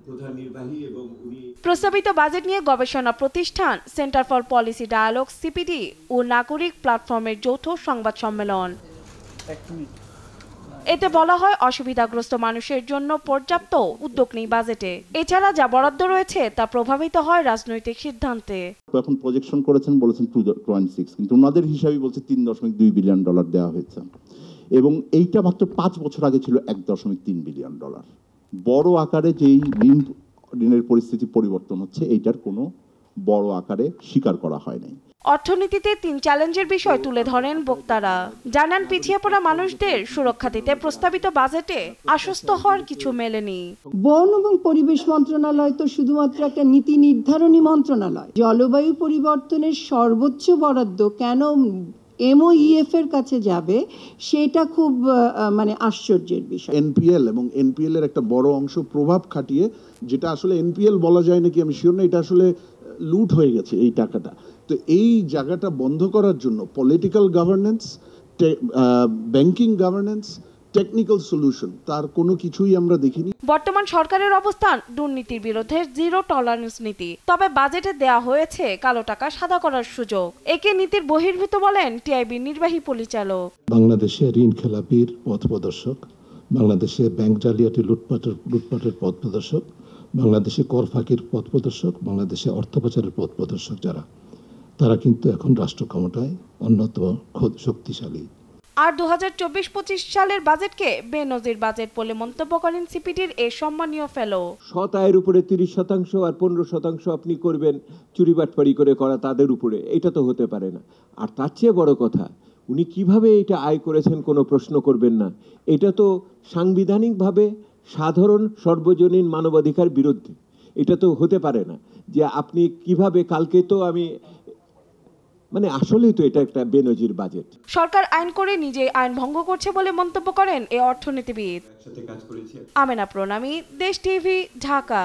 প্রধান নির্বাহী এবং উনি প্রস্তাবিত বাজেট নিয়ে গবেষণা প্রতিষ্ঠান centre for policy dialogue CPD ও নাগরিক প্ল্যাটফর্মের যৌথ সংবাদ সম্মেলন। এতে বলা হয় অসুবিধাগ্রস্ত মানুষের জন্য পর্যাপ্ত উদ্যোগ নেই বাজেটে। এছাড়া যা বরাদ্দ রয়েছে তা প্রভাবিত হয় রাজনৈতিক সিদ্ধান্তে। এখন প্রজেকশন করেছেন বলেছেন 2.6, কিন্তু ওনাদের হিসাবই বলছে $3.2 বিলিয়ন দেওয়া হয়েছে এবং এইটা মাত্র 5 বছর আগে ছিল $1.3 বিলিয়ন। বড় আকারে যেই ঋণের পরিস্থিতি পরিবর্তন হচ্ছে এইটার কোনো বড় আকারে স্বীকার করা হয় নাই। অর্থনীতিতে 3 চ্যালেঞ্জের বিষয় তুলে ধরেন বক্তারা। জানান পিছিয়ে পড়া মানুষদের সুরক্ষা দিতে প্রস্তাবিত বাজেটে আশ্বস্ত হওয়ার কিছু মেলেনি। বন এবং পরিবেশ মন্ত্রণালয় তো শুধুমাত্র একটা নীতি নির্ধারণী মন্ত্রণালয়। জলবায়ু পরিবর্তনের সর্বোচ্চ বরাদ্দ কেন MOEF এর কাছে যাবে সেটা খুব আশ্চর্যের বিষয়। NPL এবং NPL এর একটা বড় অংশ প্রভাব খাটিয়ে, যেটা আসলে NPL বলা যায় নাকি আমি শিওর না, এটা আসলে লুট হয়ে গেছে এই টাকাটা। তো এই জায়গাটা বন্ধ করার জন্য political governance, banking governance, technical solution, তার কোনো কিছুই আমরা দেখিনি। বর্তমান সরকারের অবস্থান দুর্নীতির বিরুদ্ধে জিরো টলারেন্স নীতি। তবে বাজেটে দেয়া হয়েছে কালো টাকা সাদা করার সুযোগ। একে নীতির বহির্ভূত বলেন টিআইবি নির্বাহী পরিচালক। বাংলাদেশে ঋণ খেলাপির পথ প্রদর্শক, বাংলাদেশে ব্যাংক জালিয়াতি লুটপাটের পথ প্রদর্শক, বাংলাদেশে কর ফাঁকির পথ প্রদর্শক, বাংলাদেশে অর্থ পাচারের পথ প্রদর্শক তারা কিন্তু এখন রাষ্ট্র ক্ষমতায় অন্যতম শক্তিশালী। আর 2024-25 সালের বাজেটকে বেনজির বাজেট বলে মন্তব্য করেন সিপিডির এই সম্মানীয় ফেলো। সৎ আয়ের উপরে 30% আর 15% আপনি করবেন চুরি বাটপাড়ি করে করা তাদের উপরে, এটা তো হতে পারে না। আর তার চেয়ে বড় কথা, উনি কিভাবে এটা আয় করেছেন কোনো প্রশ্ন করবেন না। এটা তো সাংবিধানিকভাবে সাধারণ সর্বজনীন মানবাধিকার বিরুদ্ধে। এটা তো হতে পারে না যে আপনি কিভাবে, কালকে তো আমি আসলেই তো এটা একটা বেনজির বাজেট। সরকার আইন করে নিজেই আইন ভঙ্গ করছে বলে মন্তব্য করেন এই অর্থনীতিবিদ। আমেনা প্রণামী, দেশ টিভি, ঢাকা।